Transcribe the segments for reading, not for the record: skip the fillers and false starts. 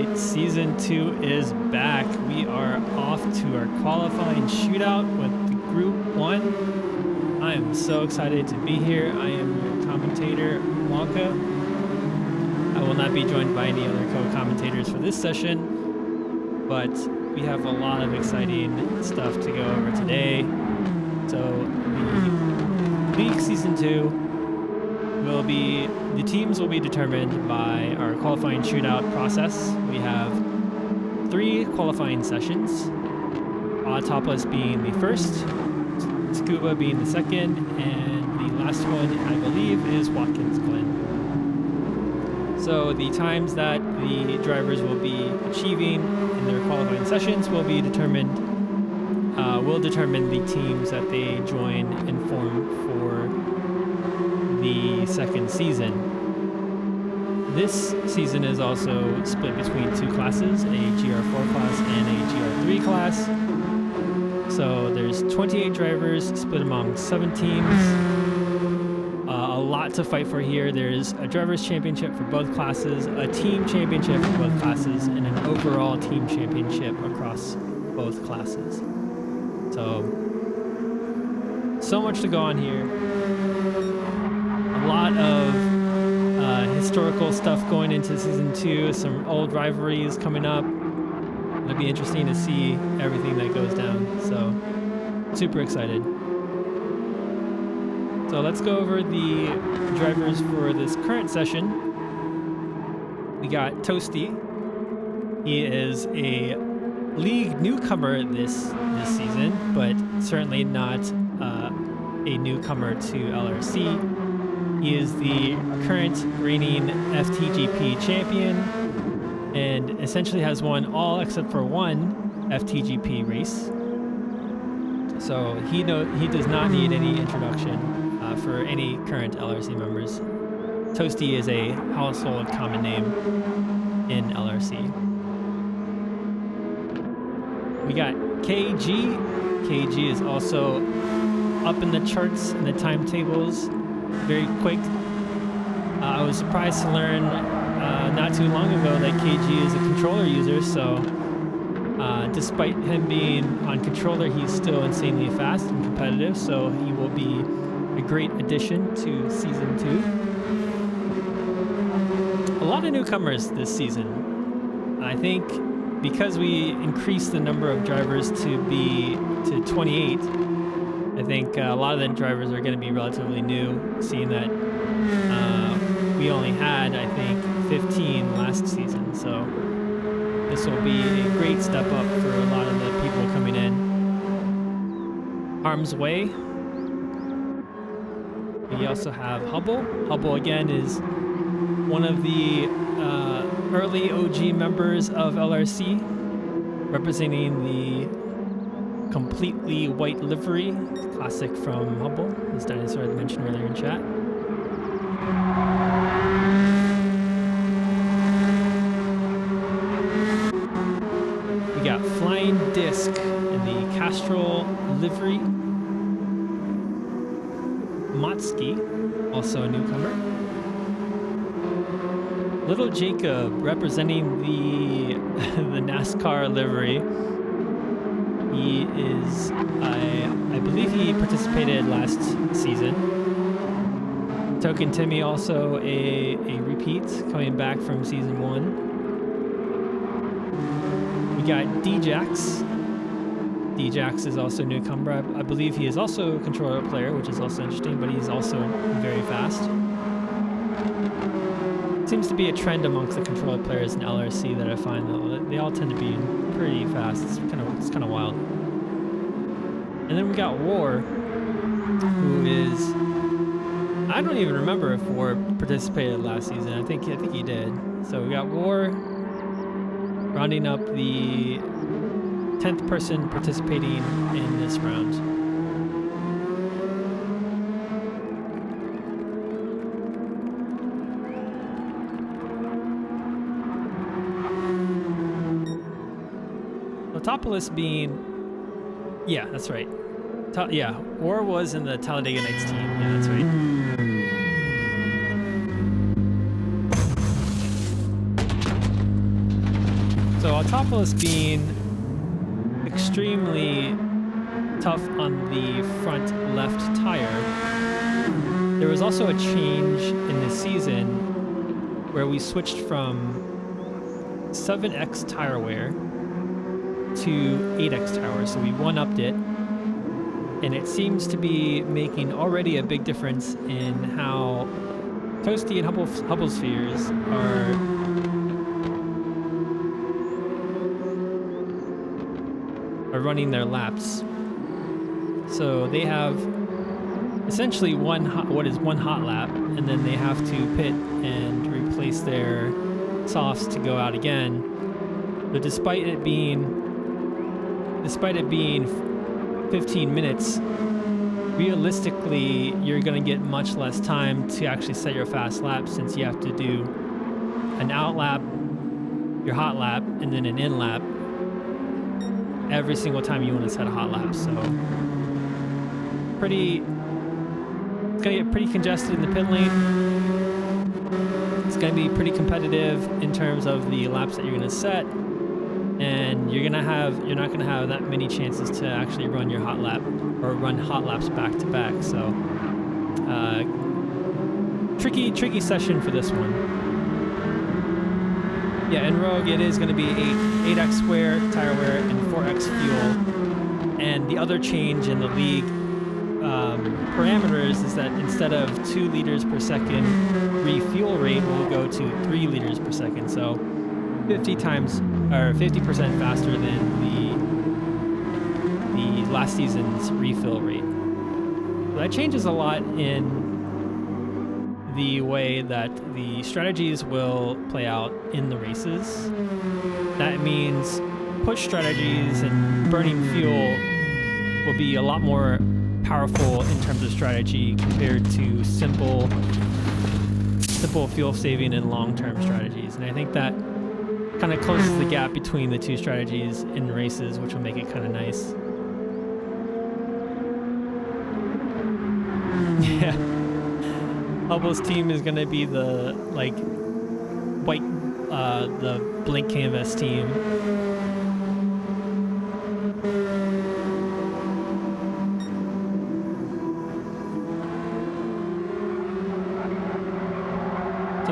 right, Season 2 is back. We are off to our qualifying shootout with the Group 1. I am so excited to be here. I am your commentator, Wonka. I will not be joined by any other co-commentators for this session, but we have a lot of exciting stuff to go over today. So the League Season 2 the teams will be determined by our qualifying shootout process. We have 3 qualifying sessions, Autopolis being the first, Tsukuba being the second, and the last one, I believe, is Watkins Glen. So the times that the drivers will be achieving in their qualifying sessions will be determined, will determine the teams that they join and form for the second season. This season is also split between 2 classes, a GR4 class and a GR3 class. So there's 28 drivers split among 7 teams. A lot to fight for here. There's a driver's championship for both classes, a team championship for both classes, and an overall team championship across both classes. So much to go on here. A lot of historical stuff going into Season 2, some old rivalries coming up. It'll be interesting to see everything that goes down, so super excited. So let's go over the drivers for this current session. We got Toasty. He is a league newcomer this season, but certainly not a newcomer to LRC. He is the current reigning FTGP champion and essentially has won all except for one FTGP race. So he does not need any introduction for any current LRC members. Toasty is a household common name in LRC. We got KG. KG is also up in the charts and the timetables. Very quick. I was surprised to learn not too long ago that KG is a controller user, so despite him being on controller, he's still insanely fast and competitive, so he will be a great addition to Season 2. A lot of newcomers this season. I think because we increased the number of drivers to 28, I think a lot of the drivers are going to be relatively new, seeing that we only had, I think, 15 last season. So this will be a great step up for a lot of the people coming in. Harm's Way. We also have Hubble. Hubble, again, is one of the early OG members of LRC, representing the completely white livery, classic from Hubble, as Dinosaur had mentioned earlier in chat. We got Flying Disc in the Castrol livery. Motsky, also a newcomer. Little Jacob, representing the NASCAR livery. He is, I believe he participated last season. Token Timmy, also a repeat, coming back from Season 1. We got Djax. Djax is also a newcomer. I believe he is also a controller player, which is also interesting, but he's also very fast. Seems to be a trend amongst the controller players in LRC that I find that they all tend to be pretty fast. It's kind of wild. And then we got War, who is, I don't even remember if War participated last season. I think he did. So we got War rounding up the 10th person participating in this round. Autopolis being, yeah, that's right. War was in the Talladega Nights team. Yeah, that's right. So Autopolis being extremely tough on the front left tire, there was also a change in this season where we switched from 7X tire wear to 8X tire wear. So we one-upped it, and it seems to be making already a big difference in how Toasty and Hubble Spheres are running their laps. So they have essentially one hot lap, and then they have to pit and replace their softs to go out again. But despite it being 15 minutes, realistically you're going to get much less time to actually set your fast lap, since you have to do an out lap, your hot lap, and then an in lap every single time you want to set a hot lap. So it's gonna get pretty congested in the pit lane. It's gonna be pretty competitive in terms of the laps that you're gonna set, and you're not gonna have that many chances to actually run your hot lap or run hot laps back to back. So tricky session for this one. Yeah, in Rogue it is gonna be 8X square tire wear and 4X fuel. And the other change in the league parameters is that instead of 2 liters per second refuel rate, will go to 3 liters per second. So 50% faster than the last season's refill rate. So that changes a lot in the way that the strategies will play out in the races. That means push strategies and burning fuel will be a lot more powerful in terms of strategy compared to simple fuel saving and long-term strategies. And I think that kind of closes the gap between the two strategies in races, which will make it kind of nice. Yeah. Hubble's team is going to be the the blank canvas team.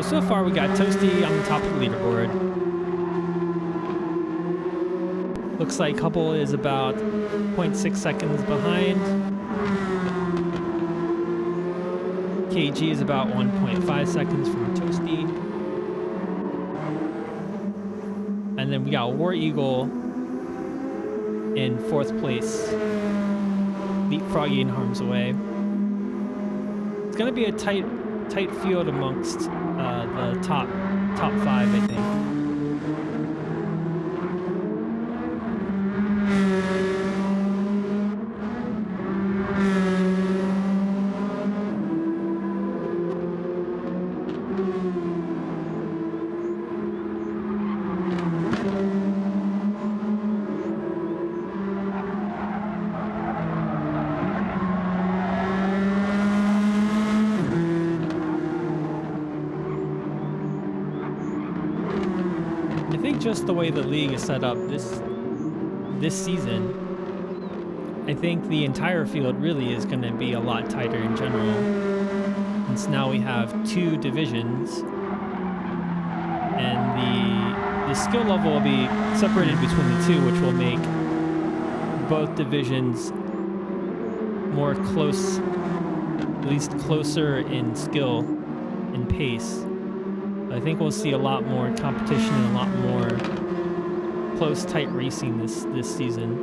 So far we got Toasty on the top of the leaderboard. Looks like Hubble is about 0.6 seconds behind. KG is about 1.5 seconds from Toasty. And then we got War Eagle in 4th place, leapfrogging harm's way. It's going to be a tight field amongst the top 5, I think. Just the way the league is set up this season, I think the entire field really is going to be a lot tighter in general, since now we have 2 divisions, and the skill level will be separated between the 2, which will make both divisions more close, at least closer in skill and pace. I think we'll see a lot more competition and a lot more close, tight racing this season.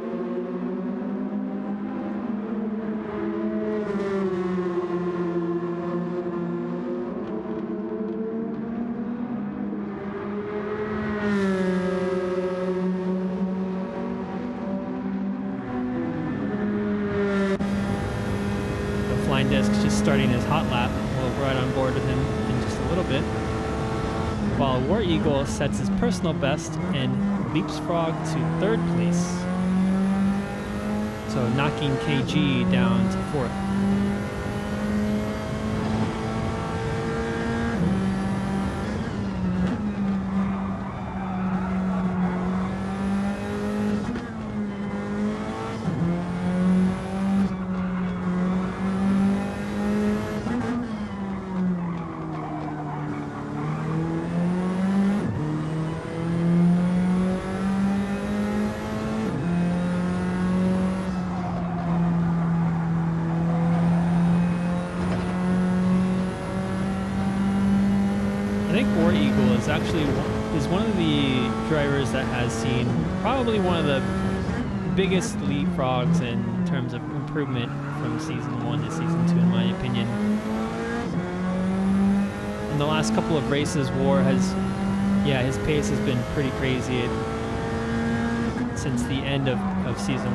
The Flying Disc just starting his hot lap. We'll ride on board with him in just a little bit, while War Eagle sets his personal best and leapfrog to 3rd place, so knocking KG down to 4th. think War Eagle is actually one of the drivers that has seen probably one of the biggest leapfrogs in terms of improvement from season 1 to season 2, in my opinion. In the last couple of races, War has, his pace has been pretty crazy since the end of season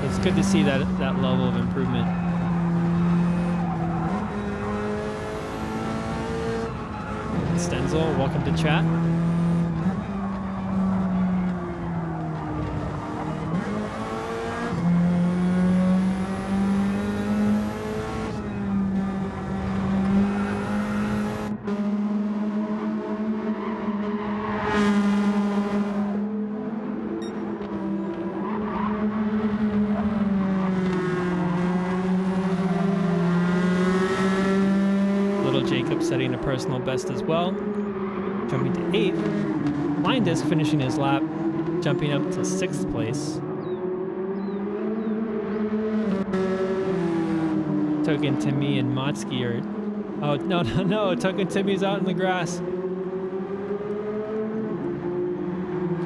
1. It's good to see that level of improvement. Stenzel, welcome to chat. Setting a personal best as well. Jumping to 8th. Line Disc finishing his lap, jumping up to 6th place. Token Timmy and Motsky are... Oh, no. Token Timmy's out in the grass.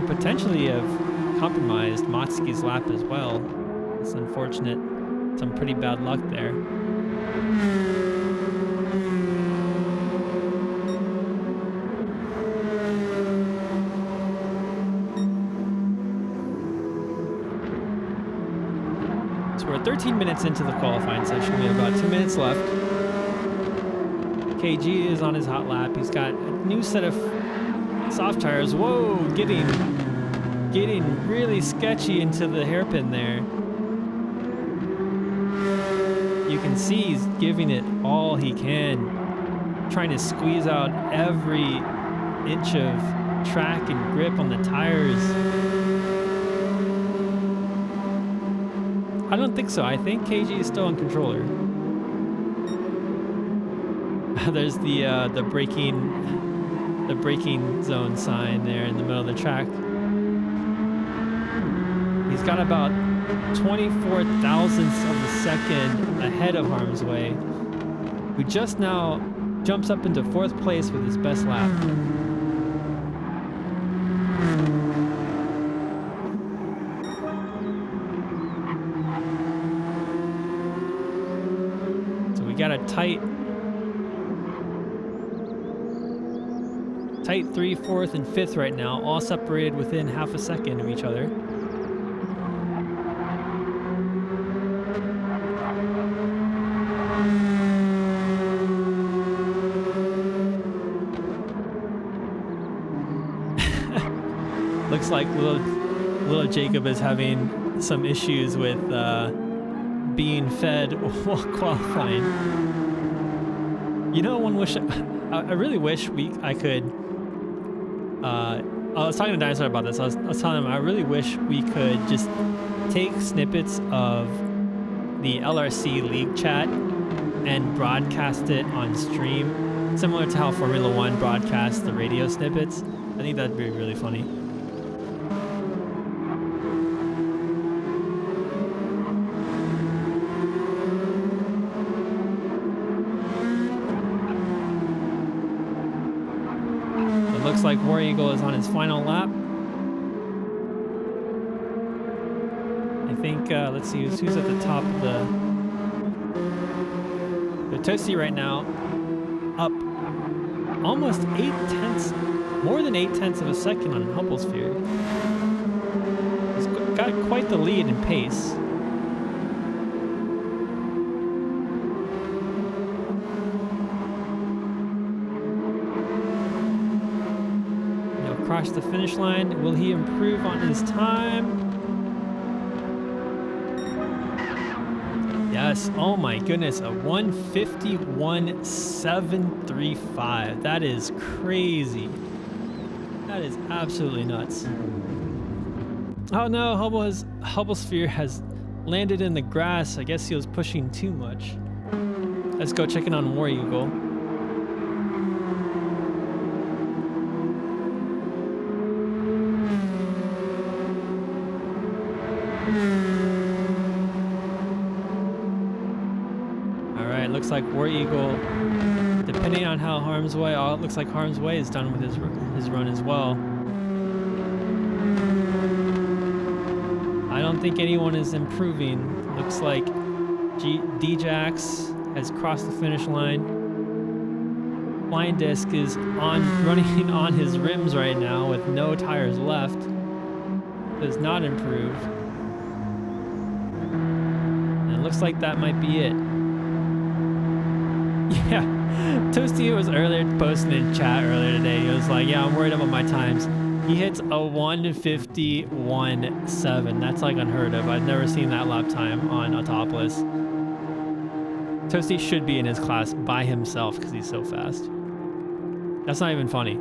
Could potentially have compromised Motsky's lap as well. It's unfortunate. Some pretty bad luck there. We're 13 minutes into the qualifying session. We have about 2 minutes left. KG is on his hot lap. He's got a new set of soft tires. Whoa, getting really sketchy into the hairpin there. You can see he's giving it all he can, trying to squeeze out every inch of track and grip on the tires. I don't think so. I think KG is still on controller. There's the braking zone sign there in the middle of the track. He's got about 24 thousandths of a second ahead of Harm's Way, who just now jumps up into 4th place with his best lap. Got a tight 3, 4th, and 5th right now, all separated within half a second of each other. Looks like little Jacob is having some issues with being fed while qualifying. You know, I really wish I could. I was talking to Dinosaur about this. I was telling him I really wish we could just take snippets of the LRC League chat and broadcast it on stream, similar to how Formula One broadcasts the radio snippets. I think that'd be really funny. Looks like War Eagle is on his final lap. I think, let's see, who's at the top of the Toasty right now, up almost more than 8/10 of a second on Hubblesphere. He's got quite the lead in pace. Across the finish line. Will he improve on his time? Yes. Oh my goodness. A 151.735. That is crazy. That is absolutely nuts. Oh no, Hubblesphere has landed in the grass. I guess he was pushing too much. Let's go check in on War Eagle. Looks like War Eagle, the depending on how Harm's Way, it looks like Harm's Way is done with his run as well. I don't think anyone is improving. Looks like D-Jax has crossed the finish line. Flying Disc is running on his rims right now with no tires left. Does not improve. And it looks like that might be it. Yeah, Toasty was earlier posting in chat earlier today. He was like, yeah, I'm worried about my times. He hits a 1:51.7. That's like unheard of. I've never seen that lap time on Autopolis. Toasty should be in his class by himself because he's so fast. That's not even funny.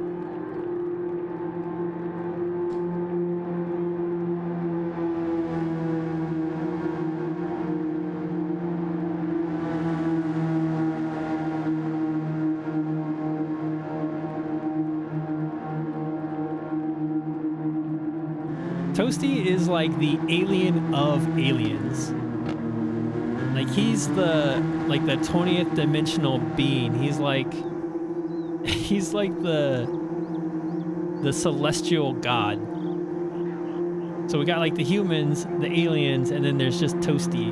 Toasty is like the alien of aliens. Like he's the 20th dimensional being. He's like the celestial god. So we got like the humans, the aliens, and then there's just Toasty.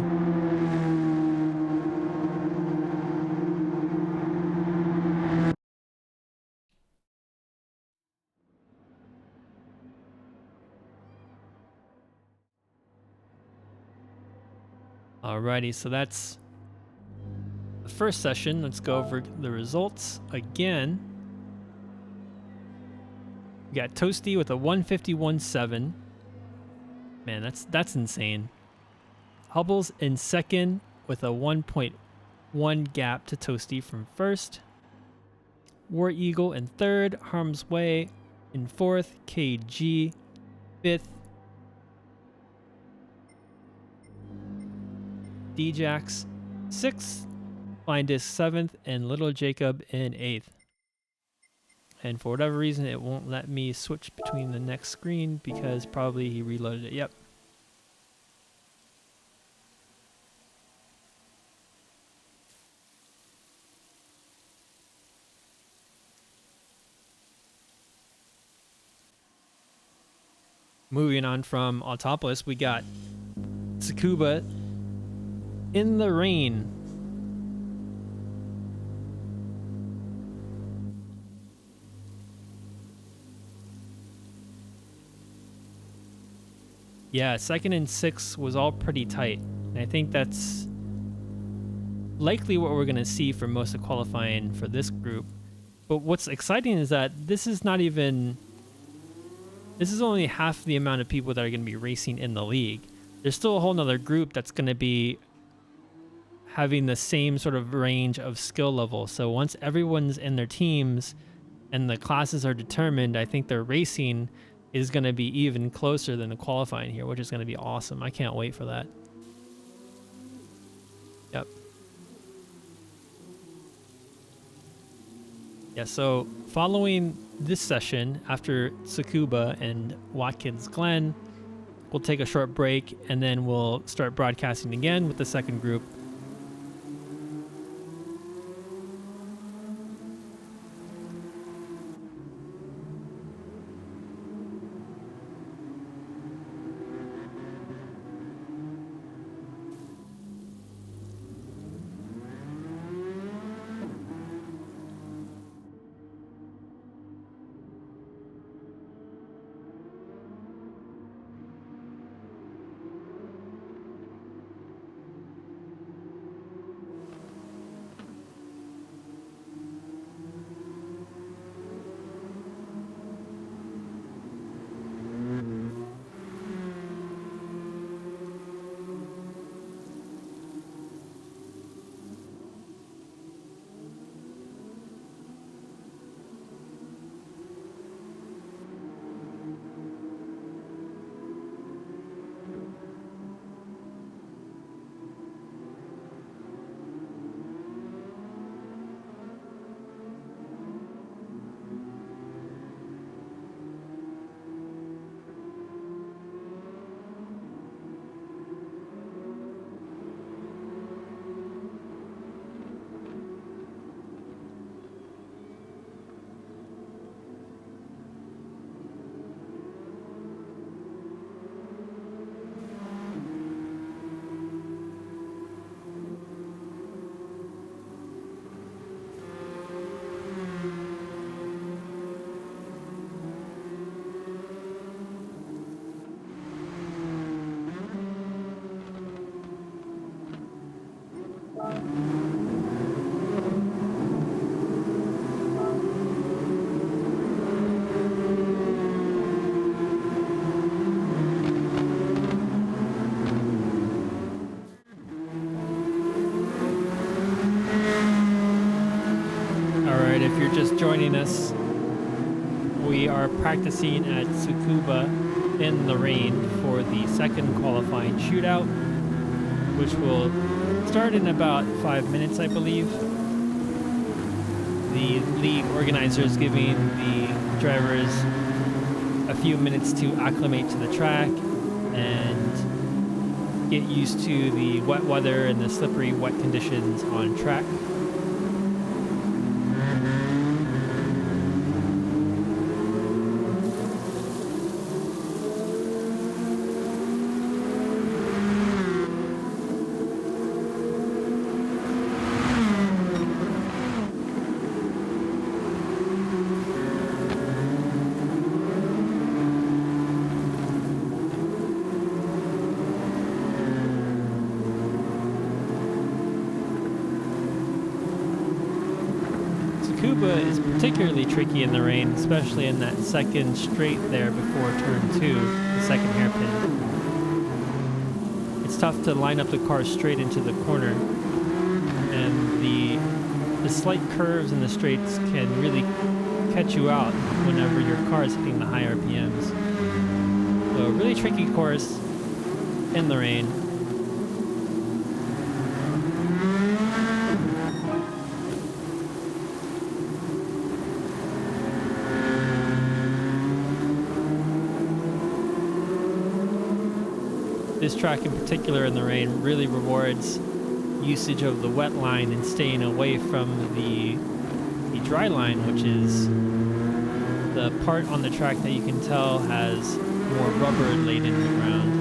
Alrighty, so that's the first session. Let's go over the results again. We got Toasty with a 1:51.7. Man, that's insane. Hubbles in second with a 1.1 gap to Toasty from first. War Eagle in third. Harm's Way in fourth. KG fifth. D-Jax sixth. Flying Disc seventh. And Little Jacob in eighth. And for whatever reason, it won't let me switch between the next screen because probably he reloaded it. Yep. Moving on from Autopolis, we got Tsukuba in the rain. Yeah, second and sixth was all pretty tight. And I think that's likely what we're going to see for most of qualifying for this group. But what's exciting is that this is only half the amount of people that are going to be racing in the league. There's still a whole nother group that's going to be having the same sort of range of skill level. So once everyone's in their teams and the classes are determined, I think their racing is going to be even closer than the qualifying here, which is going to be awesome. I can't wait for that. Yep. Yeah, so following this session, after Tsukuba and Watkins Glen, we'll take a short break and then we'll start broadcasting again with the second group. Alright, if you're just joining us, we are practicing at Tsukuba in the rain for the second qualifying shootout, which will start in about 5 minutes, I believe. The league organizers giving the drivers a few minutes to acclimate to the track and get used to the wet weather and the slippery, wet conditions on track. Tsukuba is particularly tricky in the rain, especially in that second straight there before turn 2, the second hairpin. It's tough to line up the car straight into the corner, and the slight curves in the straights can really catch you out whenever your car is hitting the high RPMs. So a really tricky course in the rain. This track in particular in the rain really rewards usage of the wet line and staying away from the dry line, which is the part on the track that you can tell has more rubber laid in the ground.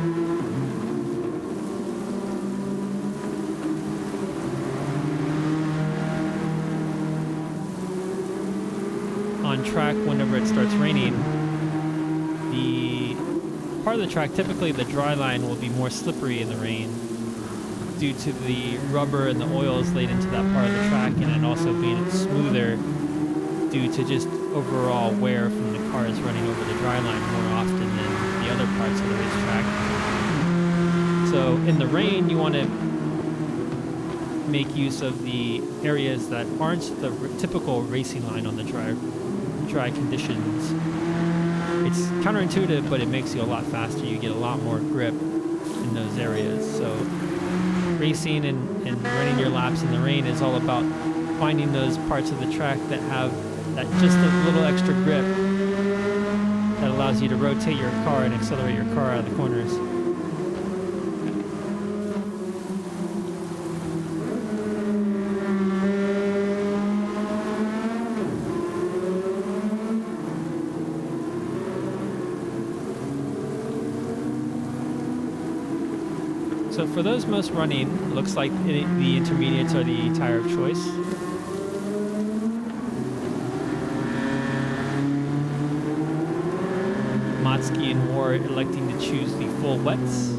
On track, whenever it starts raining, the part of the track, typically the dry line, will be more slippery in the rain due to the rubber and the oils laid into that part of the track, and it also being smoother due to just overall wear from the cars running over the dry line more often than the other parts of the racetrack. So in the rain, you want to make use of the areas that aren't the typical racing line on the dry conditions. It's counterintuitive, but it makes you a lot faster. You get a lot more grip in those areas. So racing and running your laps in the rain is all about finding those parts of the track that have that just a little extra grip that allows you to rotate your car and accelerate your car out of the corners. So for those most running, it looks like the intermediates are the tire of choice. Motsky and Moore electing to choose the full wets.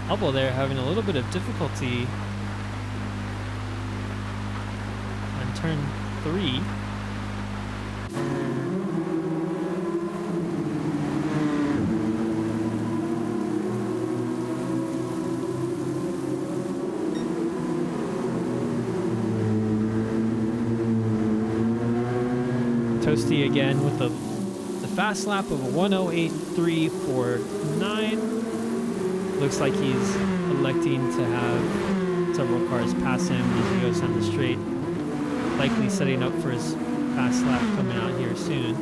Elbow there having a little bit of difficulty on turn 3. Toasty again with the fast lap of a 1:08.349. Looks like he's electing to have several cars pass him as he goes down the straight. Likely setting up for his fast lap coming out here soon.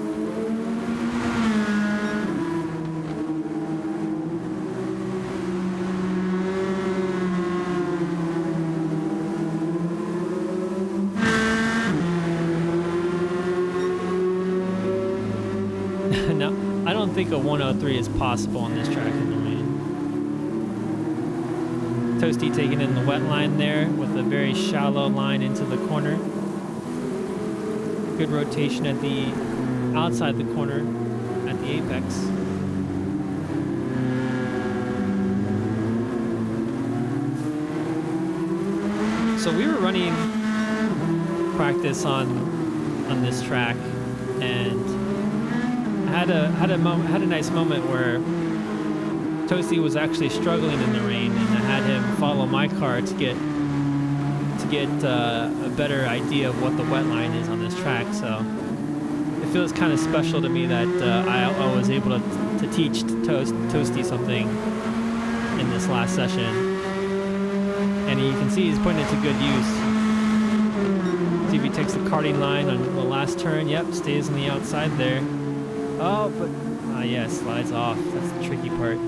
No, I don't think a 103 is possible on this track in the rain. Toasty taking in the wet line there with a very shallow line into the corner. Good rotation at the outside the corner at the apex. So we were running practice on this track, and I had a nice moment where Toasty was actually struggling in the rain, and I had him follow my car to get a better idea of what the wet line is on this track. So it feels kind of special to me that I was able to teach Toasty something in this last session. And you can see he's putting it to good use. See if he takes the karting line on the last turn. Yep, stays on the outside there. Oh, but yeah, slides off. That's the tricky part.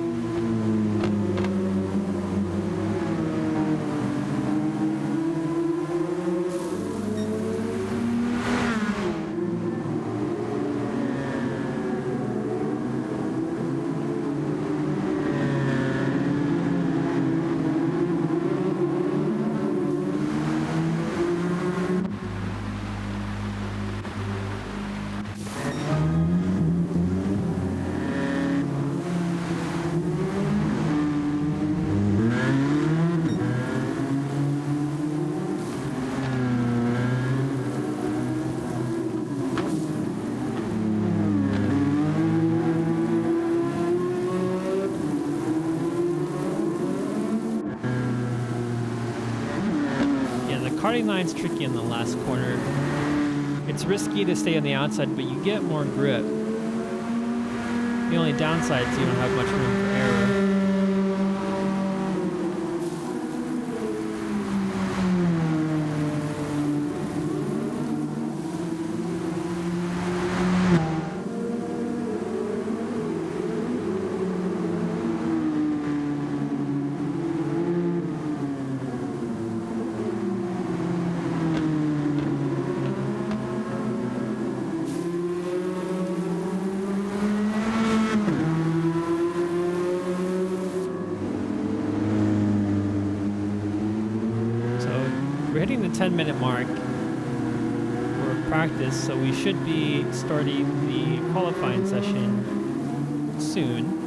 Karting line's tricky in the last corner. It's risky to stay on the outside, but you get more grip. The only downside is you don't have much room for error. We're hitting the 10-minute mark for practice, so we should be starting the qualifying session soon.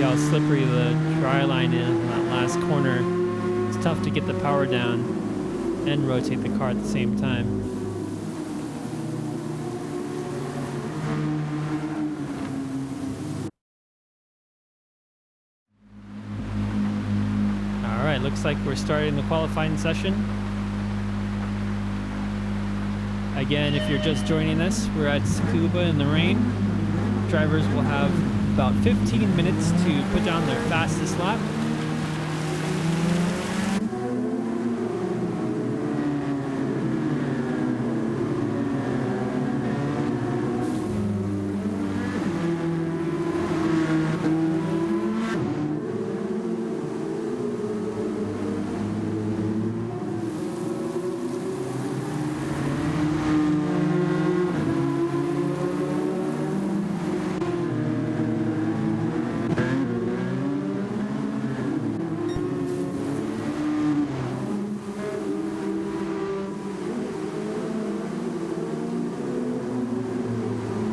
How slippery the dry line is in that last corner. It's tough to get the power down and rotate the car at the same time. Alright, looks like we're starting the qualifying session. Again, if you're just joining us, we're at Tsukuba in the rain. Drivers will have about 15 minutes to put down their fastest lap.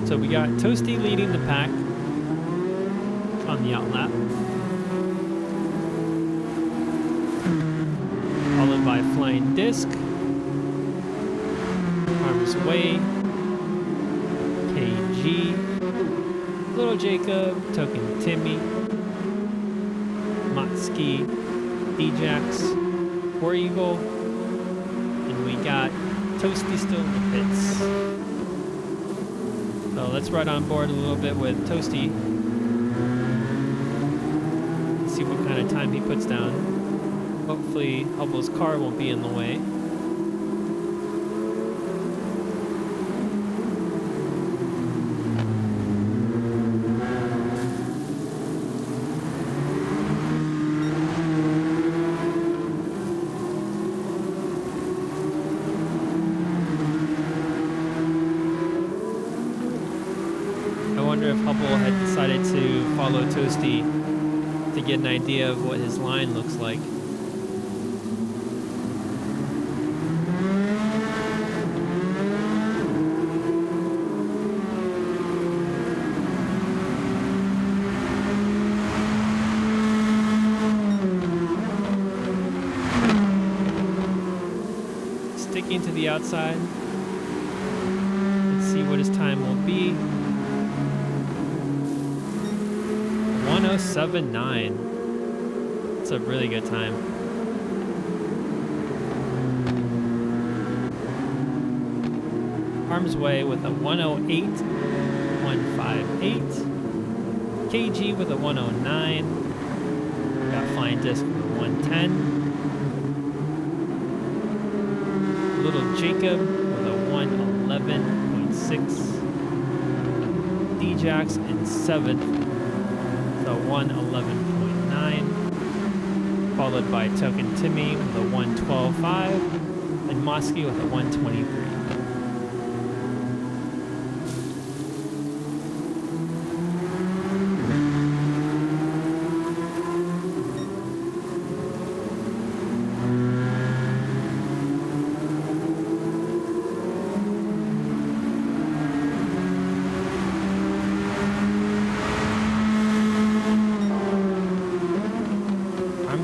So we got Toasty leading the pack on the outlap, followed by Flying Disc, Harm's Way, KG, Little Jacob, Token Timmy, Motski, Ajax, War Eagle, and we got Toasty still in the pits. So let's ride on board a little bit with Toasty. See what kind of time he puts down. Hopefully Hubble's car won't be in the way. I wonder if Hubble had decided to follow Toasty to get an idea of what his line looks like. Sticking to the outside. Let's see what his time will be. 1:07.9. It's a really good time. Harm's Way with a 1:08.158. KG with a 1:09. Got Flying Disc with a 1:10. Little Jacob with a 1:11.6. D-Jax in 7th. The 1:11.9, followed by Token Timmy with a 1:12.5, and Mosky with a 1:23.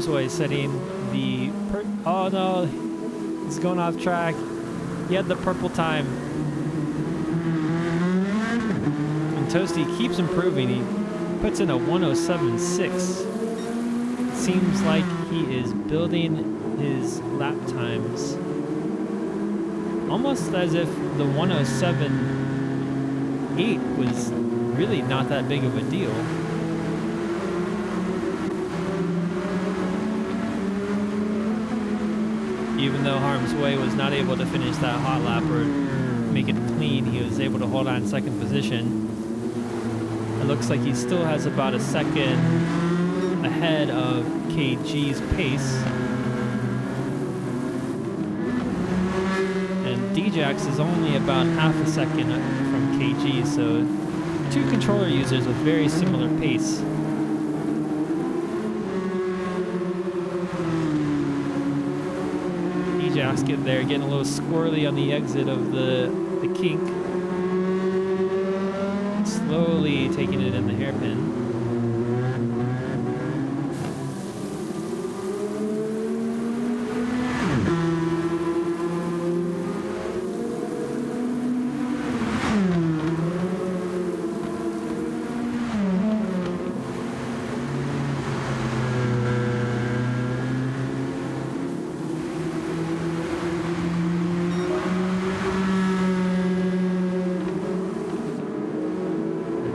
Way setting the oh no, he's going off track. He had the purple time. And Toasty keeps improving. He puts in a 1:07.6. It seems like he is building his lap times almost as if the 1:07.8 was really not that big of a deal. Even though Harm's Way was not able to finish that hot lap or make it clean, he was able to hold on second position. It looks like he still has about a second ahead of KG's pace. And D-Jax is only about half a second from KG, so two controller users with very similar pace. Get there, getting a little squirrely on the exit of the kink. Slowly taking it in the hairpin.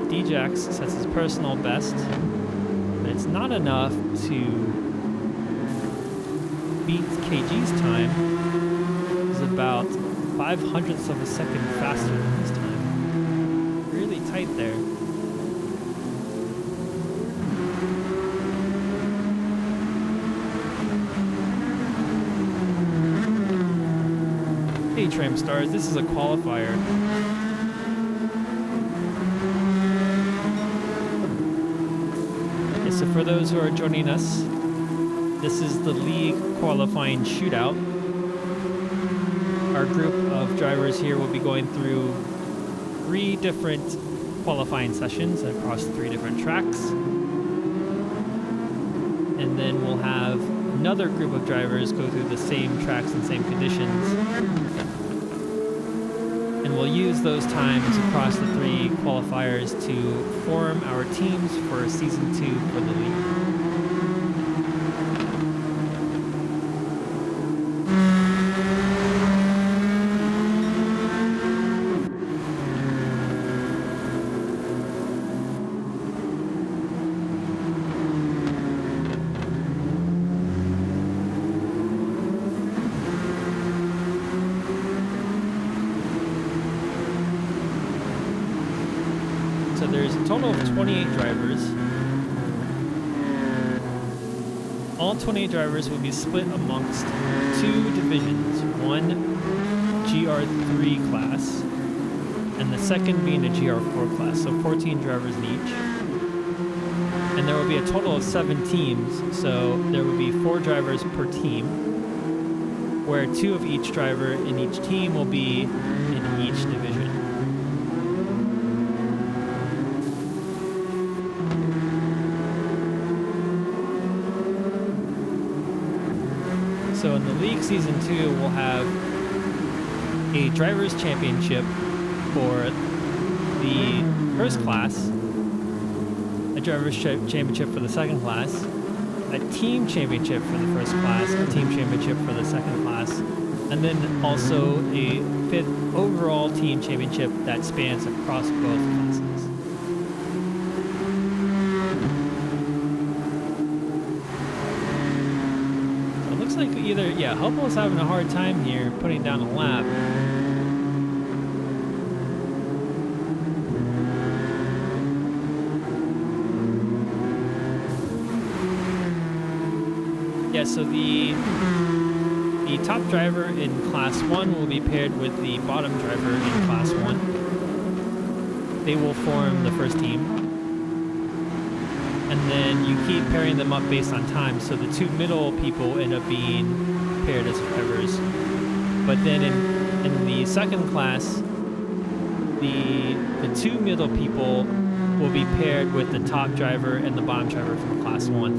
D-Jax sets his personal best, but it's not enough to beat KG's time. It's about 0.05 of a second faster than his time. Really tight there. Hey Tram Stars, this is a qualifier. So for those who are joining us, this is the league qualifying shootout. Our group of drivers here will be going through 3 different qualifying sessions across 3 different tracks. And then we'll have another group of drivers go through the same tracks and same conditions. And we'll use those times across the 3 qualifiers to form our teams for Season 2 for the league. total of 28 drivers. All 28 drivers will be split amongst two divisions, one GR3 class, and the second being a GR4 class, so 14 drivers in each. And there will be a total of 7 teams, so there will be 4 drivers per team, where 2 of each driver in each team will be in each division. So in the league season 2, we'll have a drivers championship for the first class, a drivers championship for the second class, a team championship for the first class, a team championship for the second class, and then also a 5th overall team championship that spans across both classes. Like either, yeah, Hubble having a hard time here putting down a lap. Yeah, so the top driver in Class 1 will be paired with the bottom driver in Class 1. They will form the first team. And then you keep pairing them up based on time, so the 2 middle people end up being paired as drivers. But then in the second class, the 2 middle people will be paired with the top driver and the bottom driver from Class 1.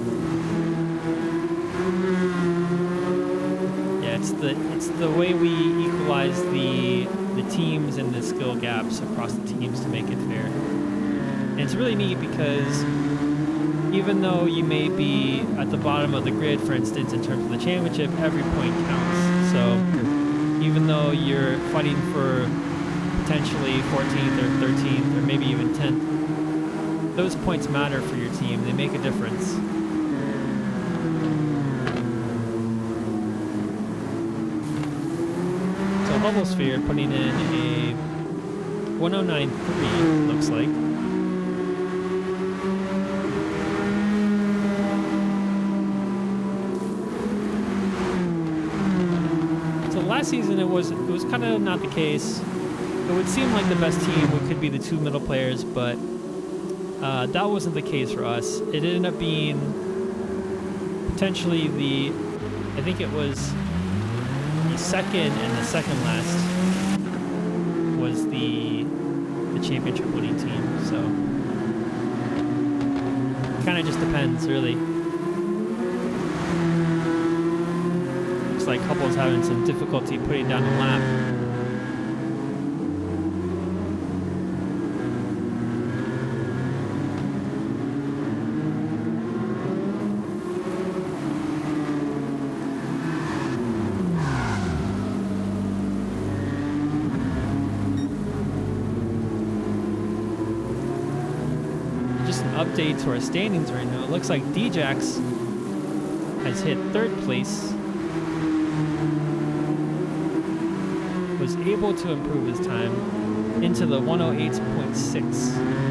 Yeah, it's the way we equalize the teams and the skill gaps across the teams to make it fair. And it's really neat because even though you may be at the bottom of the grid, for instance, in terms of the championship, every point counts. So even though you're fighting for potentially 14th or 13th or maybe even 10th, those points matter for your team. They make a difference. So Hubble Sphere putting in a 109.3, looks like. Last season it was kind of not the case. It would seem like the best team could be the 2 middle players, but that wasn't the case for us. It ended up being potentially I think it was the second and the second last was the championship winning team. So kind of just depends, really. Like Hubble's having some difficulty putting down a lap. Just an update to our standings right now. It looks like D-Jax has hit 3rd place. Was able to improve his time into the 108.6.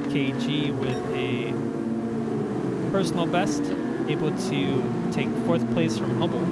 KG with a personal best, able to take 4th place from Hubble.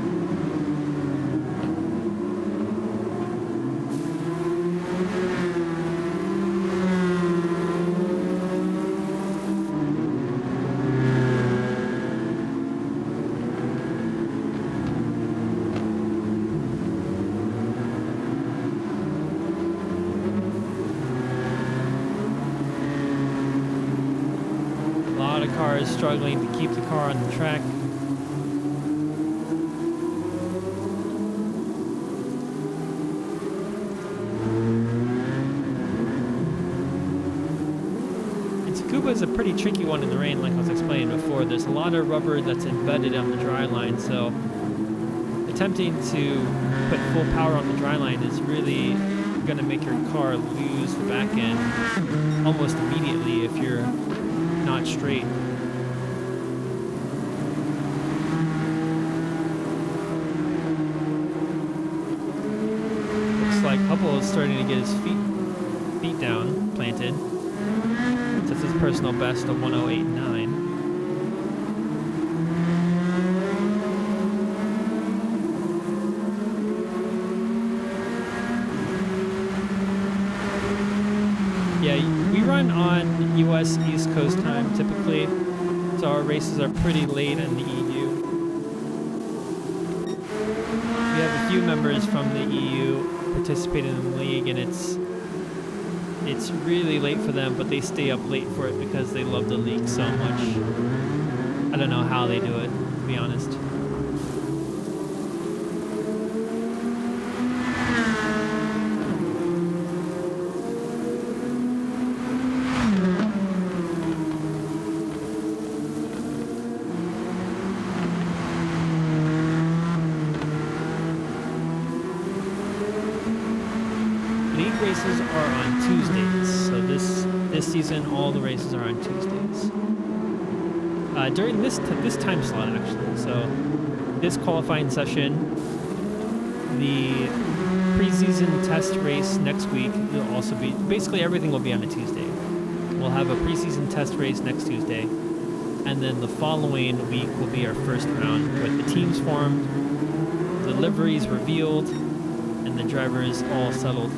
Cars struggling to keep the car on the track. And Tsukuba Tsukuba is a pretty tricky one in the rain, like I was explaining before. There's a lot of rubber that's embedded on the dry line, so attempting to put full power on the dry line is really going to make your car lose the back end almost immediately if you're not straight. Looks like Hubble is starting to get his feet down, planted. That's his personal best of 108.9. Yeah, we run on US East Coast time typically, so our races are pretty late in the EU. We have a few members from the EU participating in the league, and it's really late for them, but they stay up late for it because they love the league so much. I don't know how they do it, to be honest. Races are on Tuesdays, so this season all the races are on Tuesdays. During this time slot, actually. So this qualifying session, the preseason test race next week will also be, basically everything will be on a Tuesday. We'll have a preseason test race next Tuesday, and then the following week will be our first round with the teams formed, the liveries revealed, and the drivers all settled.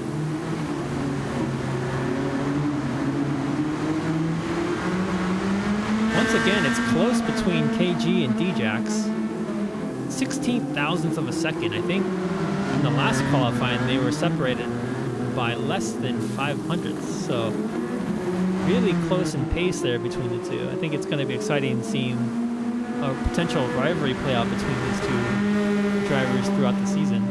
Once again, it's close between KG and D-Jax. 16 thousandths of a second. I think in the last qualifying they were separated by less than 500ths. So really close in pace there between the two. I think it's going to be exciting seeing a potential rivalry play out between these two drivers throughout the season.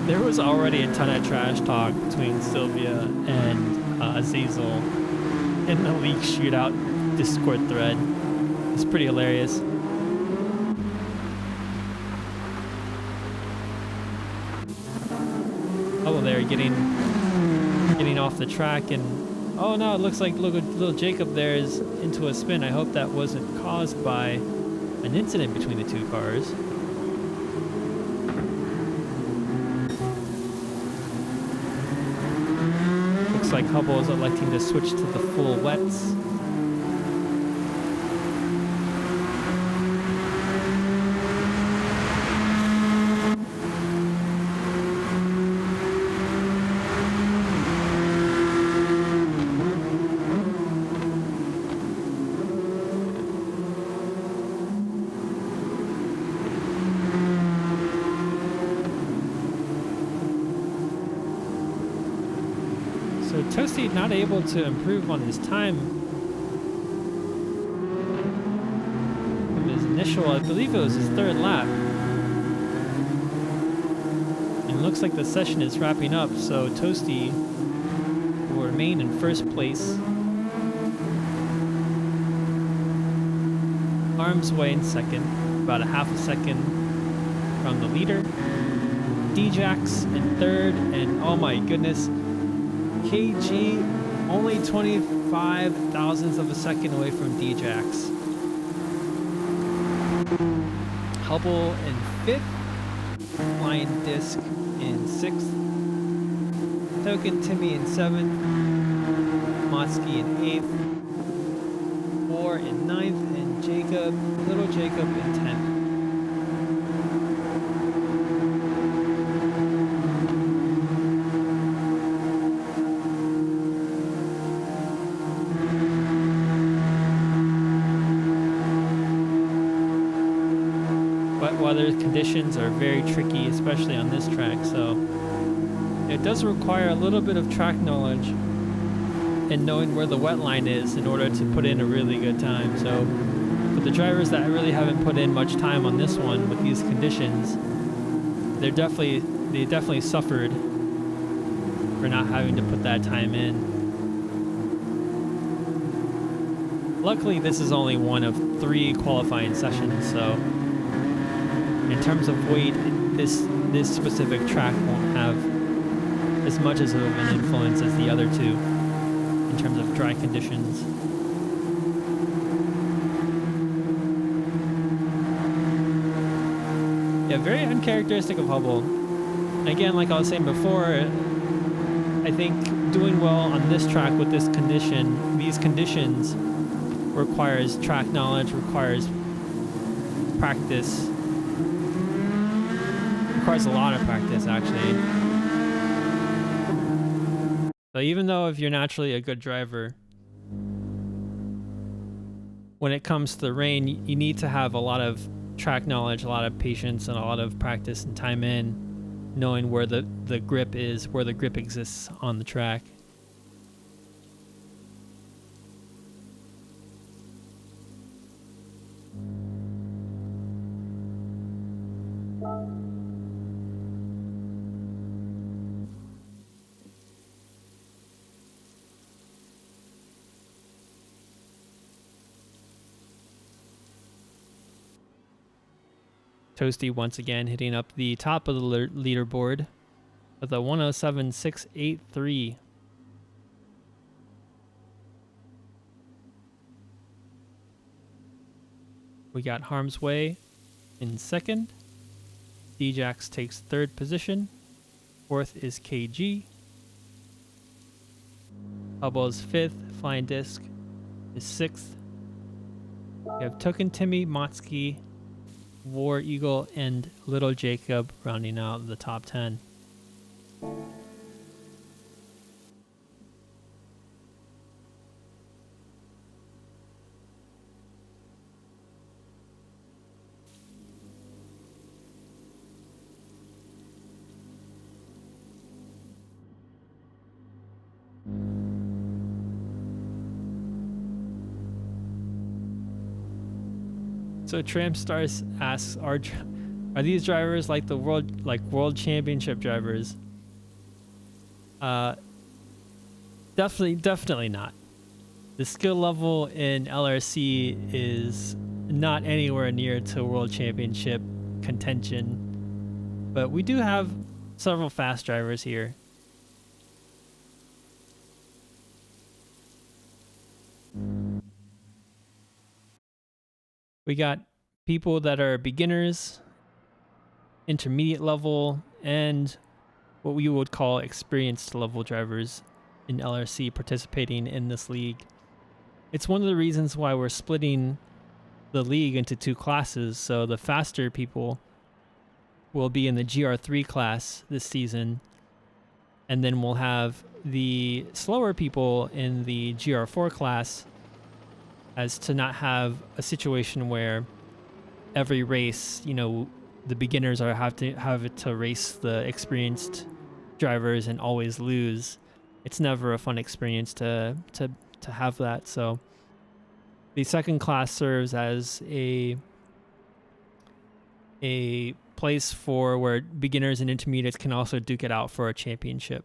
There was already a ton of trash talk between Sylvia and Azazel in the league shootout Discord thread. It's pretty hilarious. Oh, they're getting off the track, and oh no, it looks like little Jacob there is into a spin. I hope that wasn't caused by an incident between the two cars. Looks like Hubble is electing to switch to the full wets. So Toasty not able to improve on his time from his initial, I believe it was his third lap. And it looks like the session is wrapping up, so Toasty will remain in first place. Arms away in second, about a half a second from the leader. D-Jax in third, and oh my goodness, KG only 25 thousandths of a second away from D-Jax. Hubble in fifth, Flying Disc in sixth. Token Timmy in 7th, Motsky in 8th, War in 9th, and Little Jacob in 10th. Wet weather conditions are very tricky, especially on this track, so it does require a little bit of track knowledge and knowing where the wet line is in order to put in a really good time. So for the drivers that really haven't put in much time on this one with these conditions, they definitely suffered for not having to put that time in. Luckily, this is only one of 3 qualifying sessions, so in terms of weight, this specific track won't have as much of an influence as the other 2 in terms of dry conditions. Yeah, very uncharacteristic of Hubble. Again, like I was saying before, I think doing well on this track with these conditions requires track knowledge, requires practice, requires a lot of practice actually. So even though if you're naturally a good driver, when it comes to the rain, you need to have a lot of track knowledge, a lot of patience, and a lot of practice and time in knowing where the grip is, where the grip exists on the track. Toasty once again hitting up the top of the leaderboard with a 107.683. We got Harm's Way in 2nd. D-Jax takes 3rd position. 4th is KG. Hubble's 5th. Flying Disc is 6th. We have Token Timmy, Motsky, War Eagle, and Little Jacob rounding out the top 10. So Tram Stars asks, are these drivers like the world championship drivers? Definitely not. The skill level in LRC is not anywhere near to world championship contention, but we do have several fast drivers here. We got people that are beginners, intermediate level, and what we would call experienced level drivers in LRC participating in this league. It's one of the reasons why we're splitting the league into 2 classes. So the faster people will be in the GR3 class this season, and then we'll have the slower people in the GR4 class, as to not have a situation where every race, the beginners have to race the experienced drivers and always lose. It's never a fun experience to have that. So the second class serves as a place for where beginners and intermediates can also duke it out for a championship.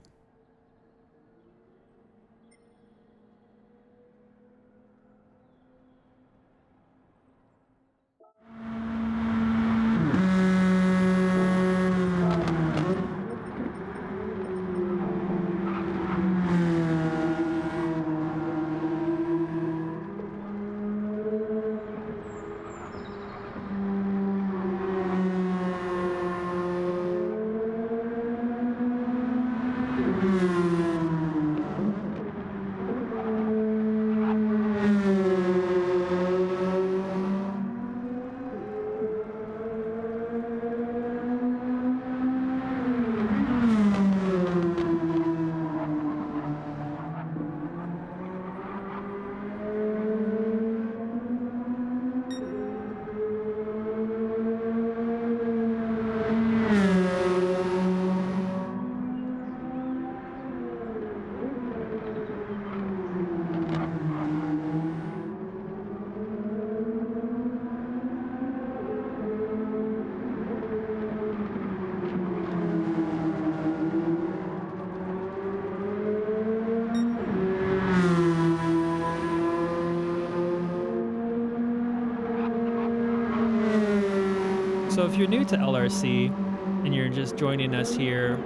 So if you're new to LRC and you're just joining us here,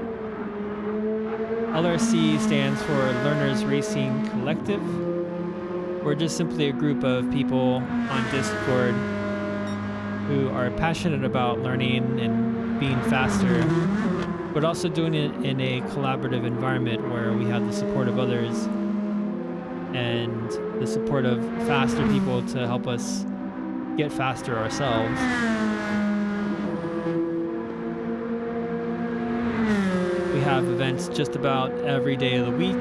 LRC stands for Learners Racing Collective. We're just simply a group of people on Discord who are passionate about learning and being faster, but also doing it in a collaborative environment where we have the support of others and the support of faster people to help us get faster ourselves. We have events just about every day of the week.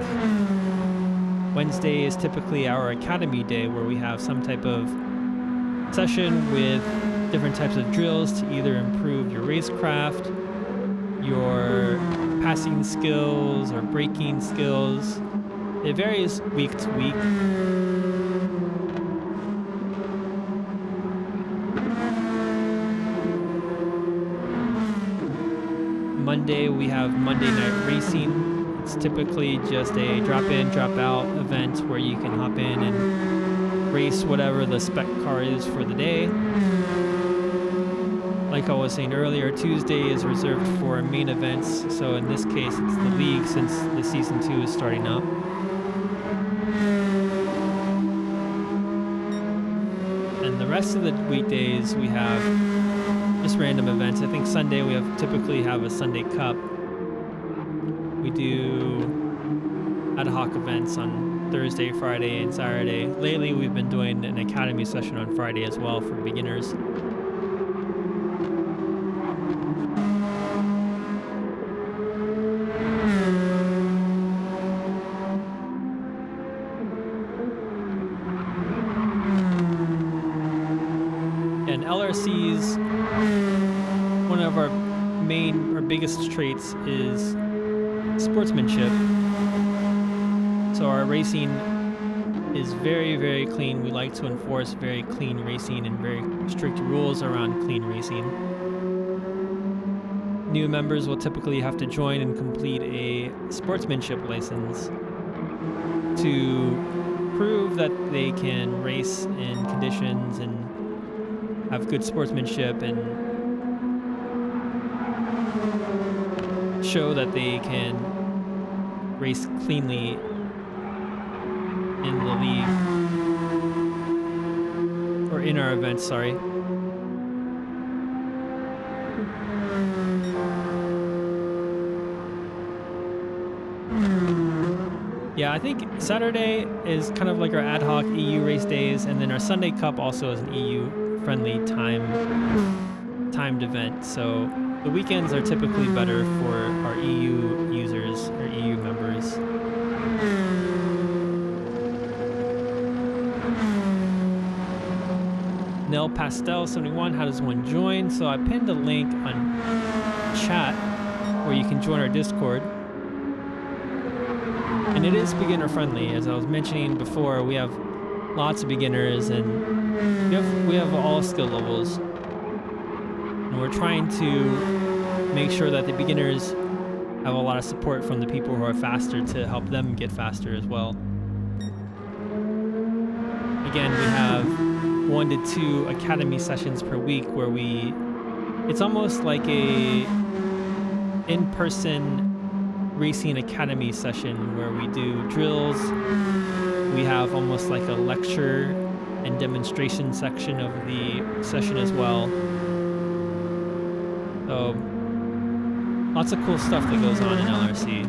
Wednesday is typically our Academy Day, where we have some type of session with different types of drills to either improve your racecraft, your passing skills, or braking skills. It varies week to week. Monday, we have Monday Night Racing. It's typically just a drop-in, drop-out event where you can hop in and race whatever the spec car is for the day. Like I was saying earlier, Tuesday is reserved for main events. So in this case, it's the league since the season 2 is starting up. And the rest of the weekdays, we have just random events. I think Sunday we typically have a Sunday Cup. We do ad hoc events on Thursday, Friday, and Saturday. Lately, we've been doing an academy session on Friday as well for beginners. And LRC's one of our biggest traits is sportsmanship. So our racing is very, very clean. We like to enforce very clean racing and very strict rules around clean racing. New members will typically have to join and complete a sportsmanship license to prove that they can race in conditions and have good sportsmanship and show that they can race cleanly in the league, or in our events, sorry. Yeah, I think Saturday is kind of like our ad hoc EU race days, and then our Sunday Cup also is an EU friendly timed event. So the weekends are typically better for our EU users or EU members. Nell Pastel 71, how does one join? So I pinned a link on chat where you can join our Discord. And it is beginner friendly. As I was mentioning before, we have lots of beginners and we have all skill levels. And we're trying to make sure that the beginners have a lot of support from the people who are faster to help them get faster as well. Again, we have 1 to 2 academy sessions per week where it's almost like a in-person racing academy session where we do drills. We have almost like a lecture and demonstration section of the session as well. So lots of cool stuff that goes on in LRC.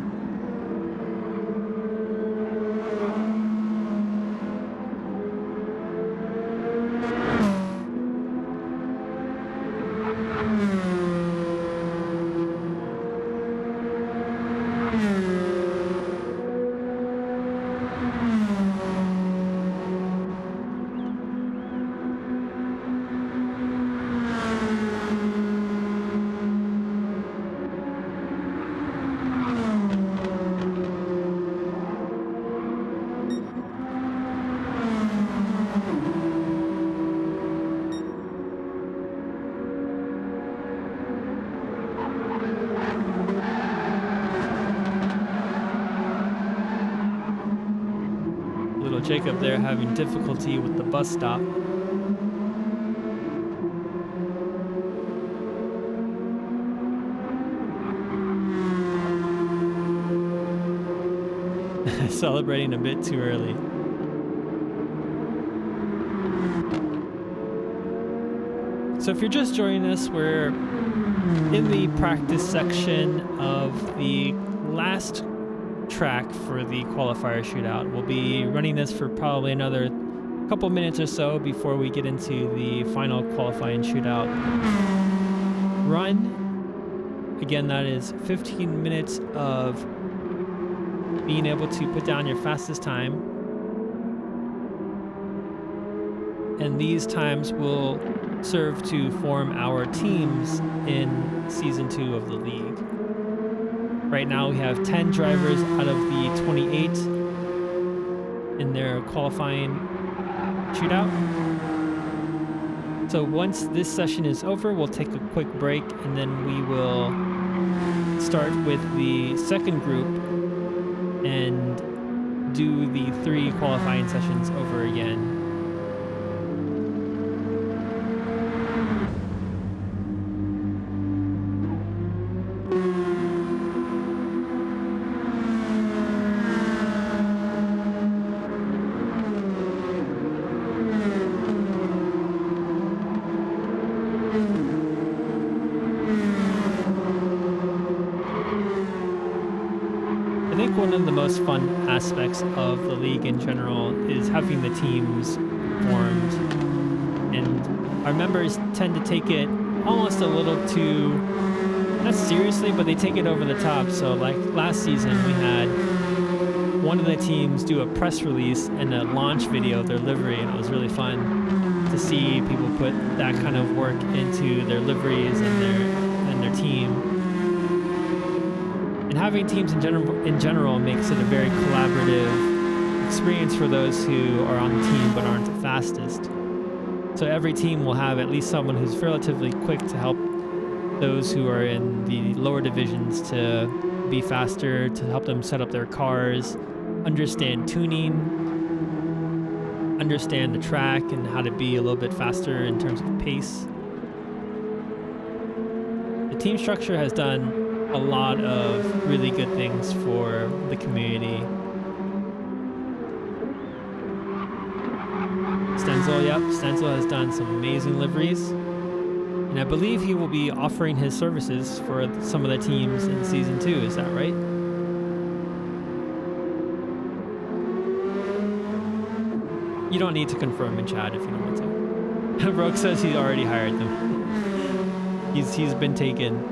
Jacob there having difficulty with the bus stop. celebrating a bit too early. So if you're just joining us, we're in the practice section of the last track for the qualifier shootout. We'll be running this for probably another couple minutes or so before we get into the final qualifying shootout run. Again, that is 15 minutes of being able to put down your fastest time. And these times will serve to form our teams in Season 2 of the league. Right now we have 10 drivers out of the 28 in their qualifying shootout. So once this session is over, we'll take a quick break and then we will start with the second group and do the 3 qualifying sessions over again. I think one of the most fun aspects of the league in general is having the teams formed, and our members tend to take it almost a little too, not seriously, but they take it over the top. So like last season we had one of the teams do a press release and a launch video of their livery, and it was really fun to see people put that kind of work into their liveries and their team. And having teams in general makes it a very collaborative experience for those who are on the team but aren't the fastest. So every team will have at least someone who's relatively quick to help those who are in the lower divisions to be faster, to help them set up their cars, understand tuning, understand the track and how to be a little bit faster in terms of pace. The team structure has done a lot of really good things for the community. Stenzel has done some amazing liveries, and I believe he will be offering his services for some of the teams in Season 2, is that right? You don't need to confirm in chat if you don't want to. Rogue says he already hired them. He's been taken.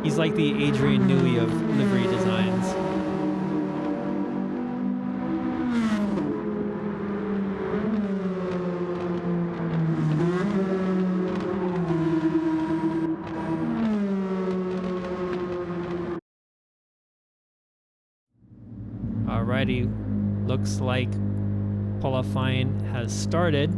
He's like the Adrian Newey of livery designs. Alrighty, looks like qualifying has started.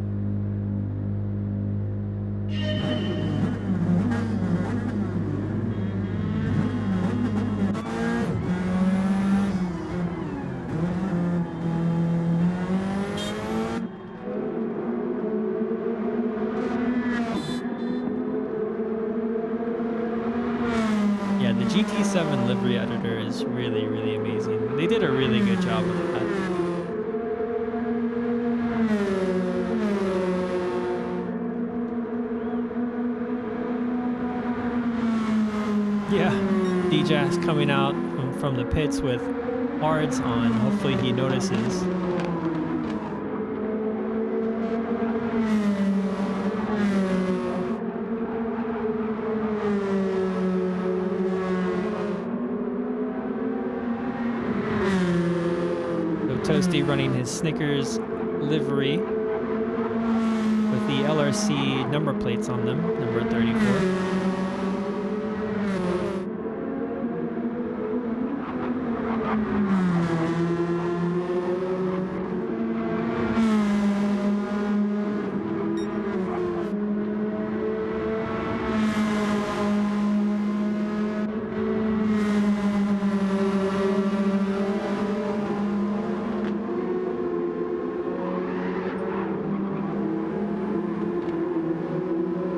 GT7 livery editor is really, really amazing. They did a really good job with that. Yeah, DJ's coming out from the pits with hards on. Hopefully he notices. Toasty running his Snickers livery with the LRC number plates on them, number 34.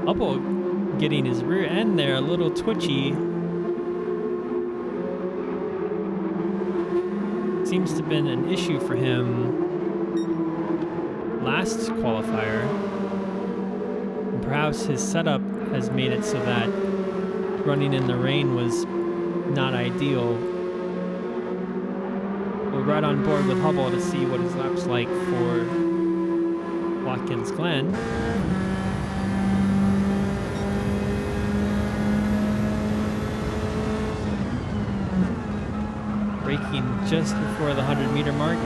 Upple getting his rear end there a little twitchy. seems to have been an issue for him last qualifier. And perhaps his setup has made it so that running in the rain was not ideal. We're right on board with Hubble to see what his lap's like for Watkins Glen. Braking just before the 100-meter mark.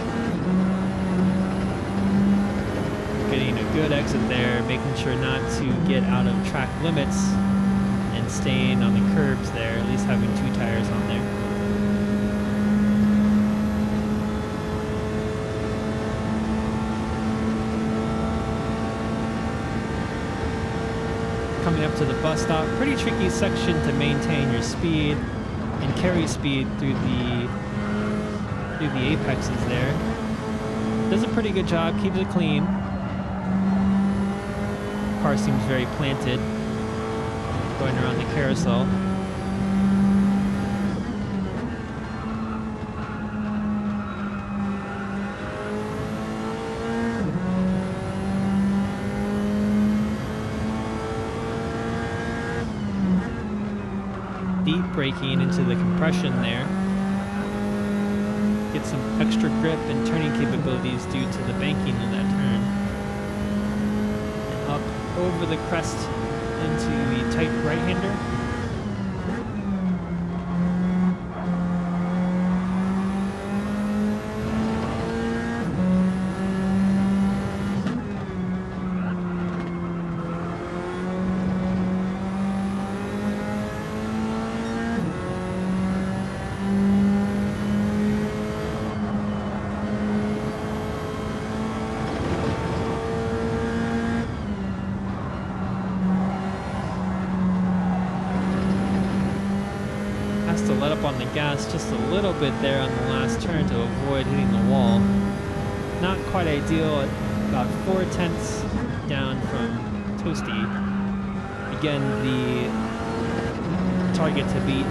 Getting a good exit there, making sure not to get out of track limits and staying on the curbs there, at least having 2 tires on there. Coming up to the bus stop, pretty tricky section to maintain your speed and carry speed through the apexes there. Does a pretty good job, keeps it clean. Car seems very planted, going around the carousel. Deep braking into the compression there. Get some extra grip and turning capabilities due to the banking of that turn. And up over the crest into the tight right-hander. To let up on the gas just a little bit there on the last turn to avoid hitting the wall. Not quite ideal, at about 4/10 down from Toasty. Again, the target to beat.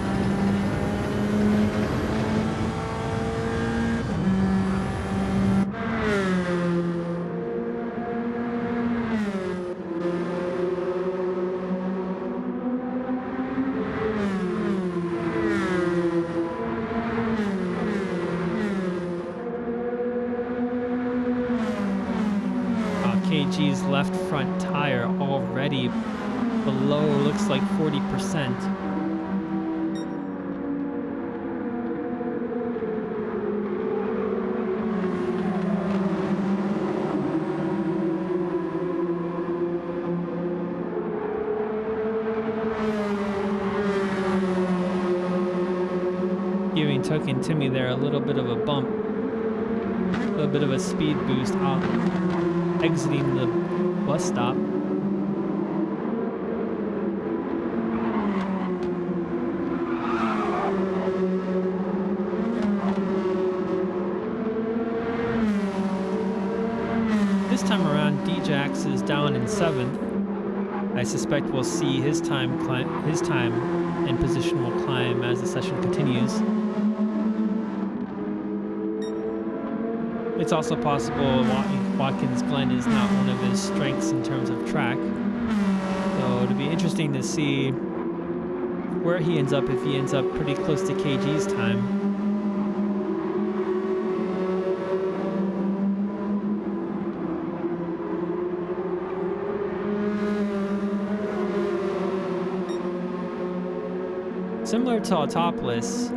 KG's left front tire already below, looks like 40%. Giving Tuck and Timmy there a little bit of a bump, a little bit of a speed boost off. Exiting the bus stop. This time around, D-Jax is down in 7th. I suspect we'll see his time and position will climb as the session continues. It's also possible Watkins Glen is not one of his strengths in terms of track. So it'll be interesting to see where he ends up, if he ends up pretty close to KG's time. Similar to Autopolis,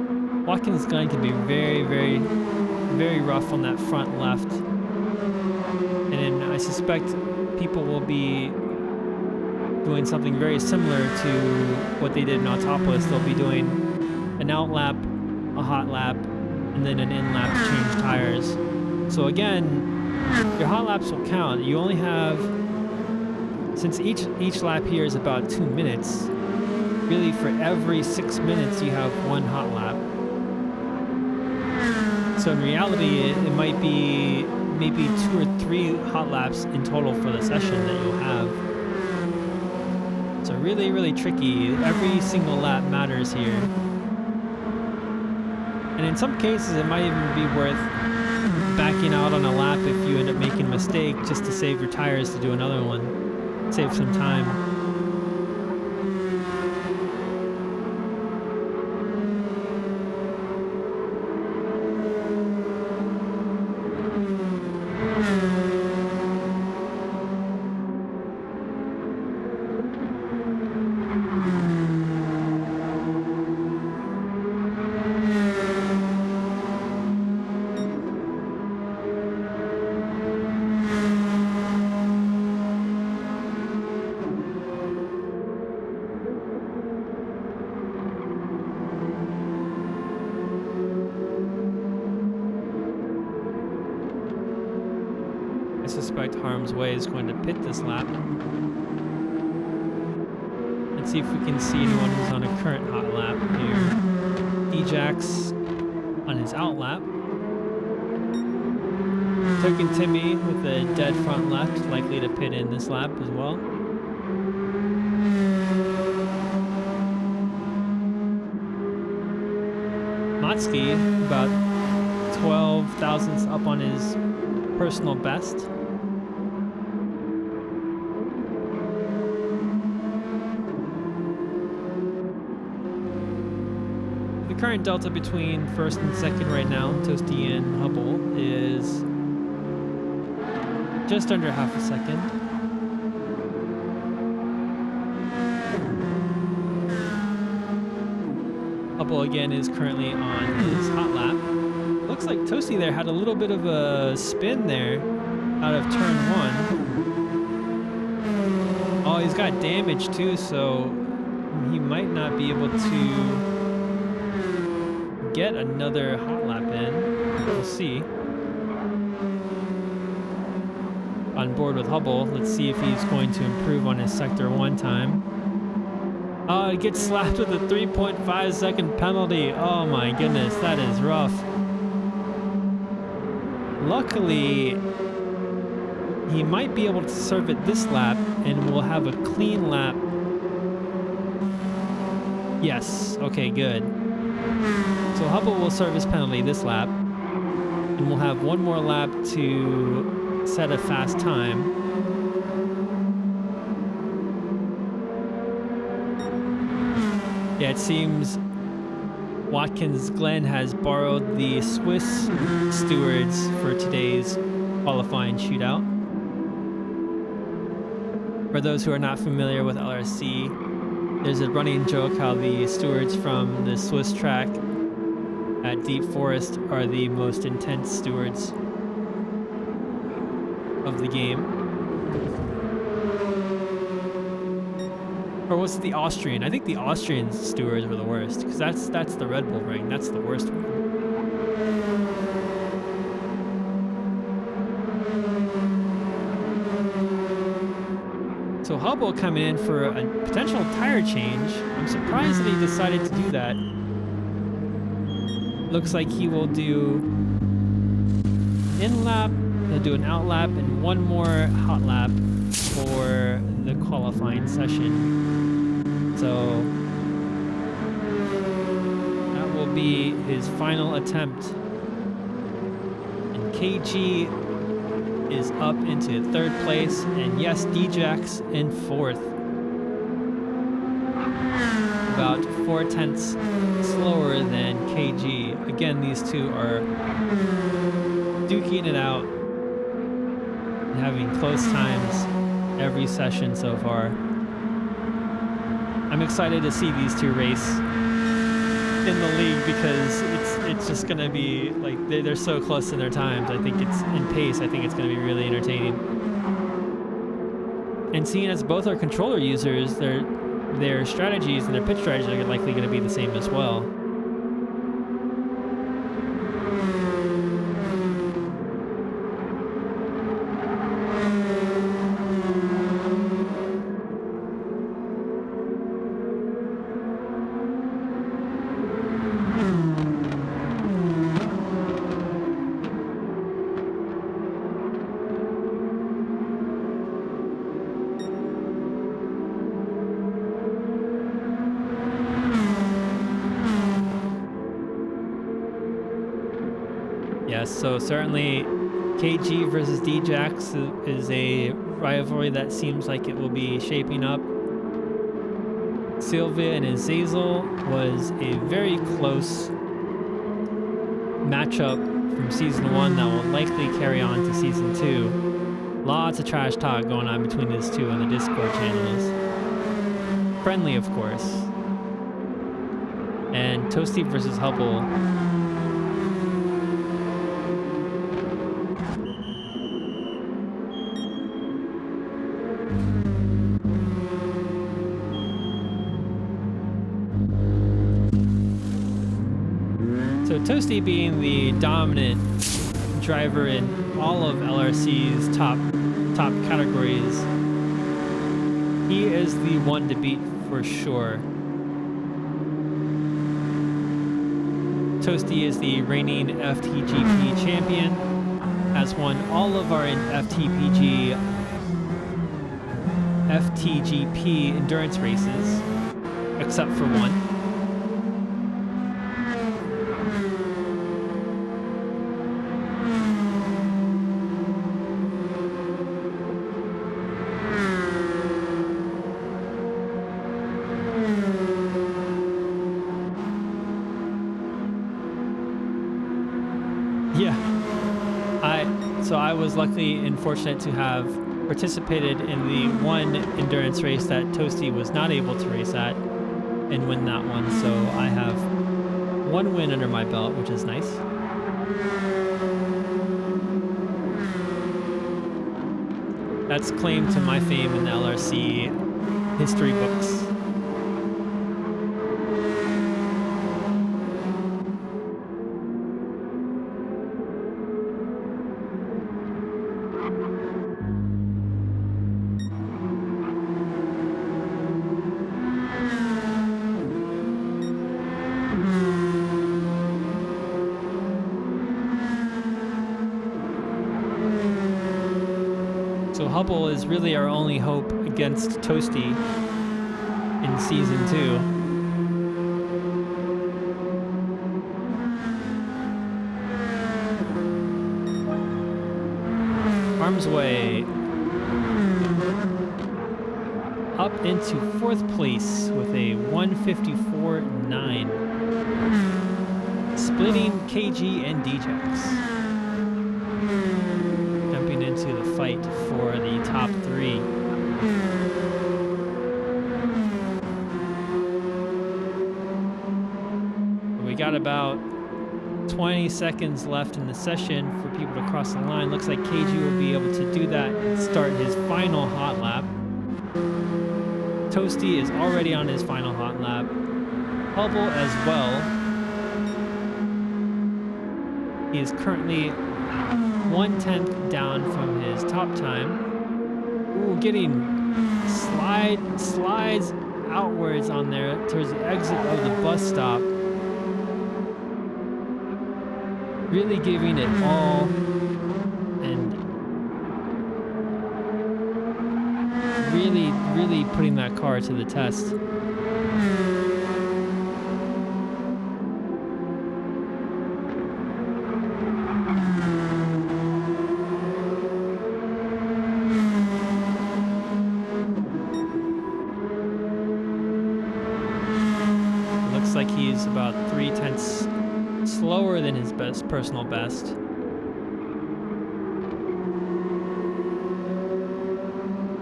Watkins Glen can be very rough on that front left. And I suspect people will be doing something very similar to what they did in Autopolis. They'll be doing an out lap, a hot lap, and then an in lap to change tires. So again, your hot laps will count. You only have, since each lap here is about 2 minutes, really for every 6 minutes you have one hot lap. So in reality, it might be maybe 2 or 3 hot laps in total for the session that you'll have. So really tricky. Every single lap matters here. And in some cases, it might even be worth backing out on a lap if you end up making a mistake just to save your tires to do another one. Save some time. I suspect Harm's Way is going to pit this lap. Let's see if we can see anyone who's on a current hot lap here. D-Jax on his out lap. Token Timmy with a dead front left, likely to pit in this lap as well. Matsuki about 12 thousandths up on his personal best. The current delta between first and second right now, Toasty and Hubble, is just under half a second. Hubble again is currently on his hot lap. Looks like Toasty there had a little bit of a spin there out of turn one. Oh, he's got damage too, so he might not be able to get another hot lap in. We'll see. On board with Hubble, let's see if he's going to improve on his sector 1 time. Oh, he gets slapped with a 3.5 second penalty. Oh my goodness, that is rough. Luckily, he might be able to serve it this lap and we'll have a clean lap. Yes, okay, good. So Hubble will serve his penalty this lap and we'll have one more lap to set a fast time. Yeah, it seems Watkins Glen has borrowed the Swiss stewards for today's qualifying shootout. For those who are not familiar with LRC, there's a running joke how the stewards from the Swiss track at Deep Forest are the most intense stewards of the game. Or was it the Austrian? I think the Austrian stewards were the worst, because that's the Red Bull ring. That's the worst one. So Hubble coming in for a potential tire change. I'm surprised that he decided to do that. Looks like he will do in lap, he'll do an out lap, and one more hot lap for the qualifying session. So that will be his final attempt. And KG is up into 3rd place, and yes, D-Jax in 4th. About 4/10 slower than KG. Again, these two are duking it out and having close times every session so far. I'm excited to see these two race in the league because it's just gonna be like they're so close in their times. I think it's in pace. I think it's gonna be really entertaining. And seeing as both are controller users, their strategies and their pitch strategies are likely going to be the same as well. guess. So certainly KG versus D-Jax is a rivalry that seems like it will be shaping up. Sylvia and Azazel was a very close matchup from season 1 that will likely carry on to season 2. Lots of trash talk going on between these two on the Discord channels. Friendly, of course. And Toasty versus Hubble. So Toasty being the dominant driver in all of LRC's top categories, he is the one to beat for sure. Toasty is the reigning FTGP champion, has won all of our FTGP endurance races, except for one. So I was lucky and fortunate to have participated in the one endurance race that Toasty was not able to race at and win that one. So I have one win under my belt, which is nice. That's claim to my fame in the LRC history books. So Hubble is really our only hope against Toasty in season 2. Arms way up into 4th place with a 154.9, splitting KG and D-Jax. Jumping into the fight for the top 3. We got about 20 seconds left in the session for people to cross the line. Looks like KG will be able to do that and start his final hot lap. Toasty is already on his final hot lap. Hubble as well. He is currently 1/10 down from his top time. Ooh, getting slides outwards on there towards the exit of the bus stop. Really giving it all and really putting that car to the test. Looks like he's about 3/10 slower than his personal best.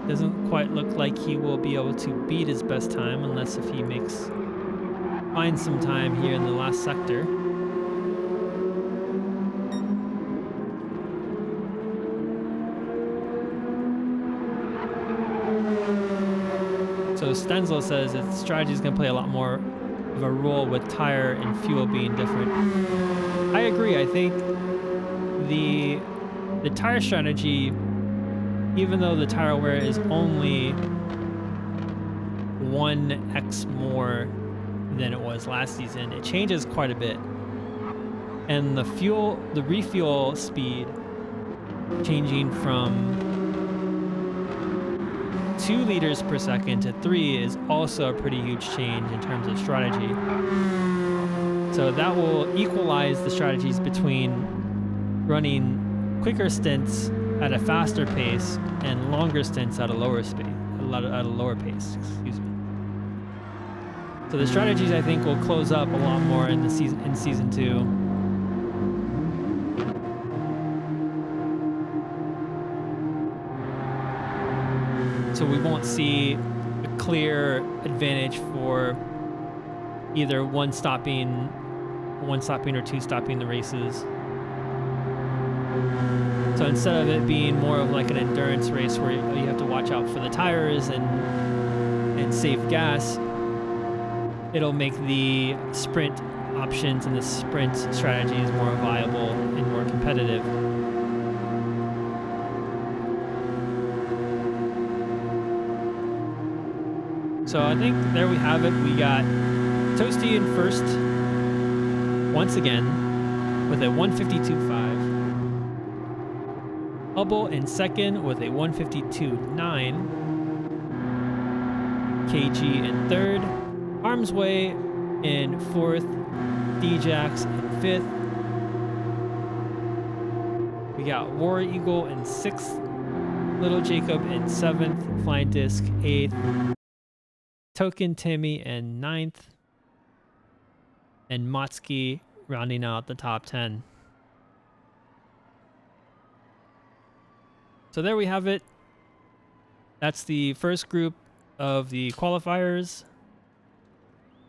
Doesn't quite look like he will be able to beat his best time unless if he finds some time here in the last sector. So Stenzel says that strategy is going to play a lot more of a role with tire and fuel being different. I agree. I think the tire strategy, even though the tire wear is only 1x more than it was last season, it changes quite a bit. And the refuel speed changing from 2 liters per second to 3 is also a pretty huge change in terms of strategy. So that will equalize the strategies between running quicker stints at a faster pace and longer stints at a lower pace. At a lower pace, excuse me. So the strategies I think will close up a lot more in season 2. So we won't see a clear advantage for either one stopping or two stopping the races. So instead of it being more of like an endurance race where you have to watch out for the tires and save gas, it'll make the sprint options and the sprint strategies more viable and more competitive. So I think there we have it. We got Toasty in first once again with a 152.5. Hubble in second with a 152.9. KG in third. Arms Way in fourth. D-Jax in fifth. We got War Eagle in sixth. Little Jacob in seventh. Flying Disc eighth. Token Timmy in ninth. And Motsky rounding out the top 10. So there we have it. That's the first group of the qualifiers.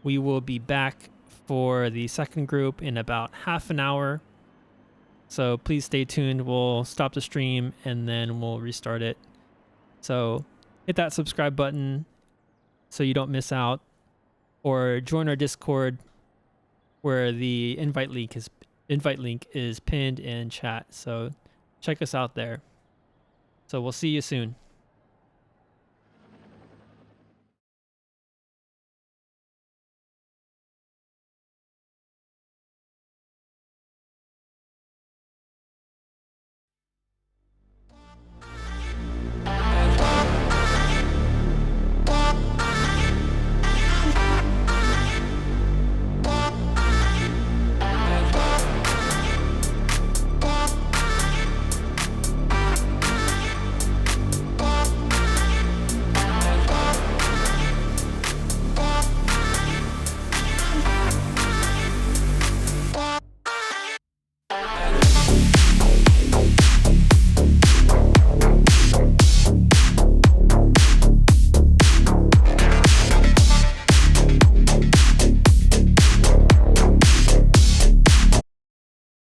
We will be back for the second group in about half an hour. So please stay tuned. We'll stop the stream and then we'll restart it. So hit that subscribe button so you don't miss out, or join our Discord where the invite link is pinned in chat. So check us out there. So we'll see you soon.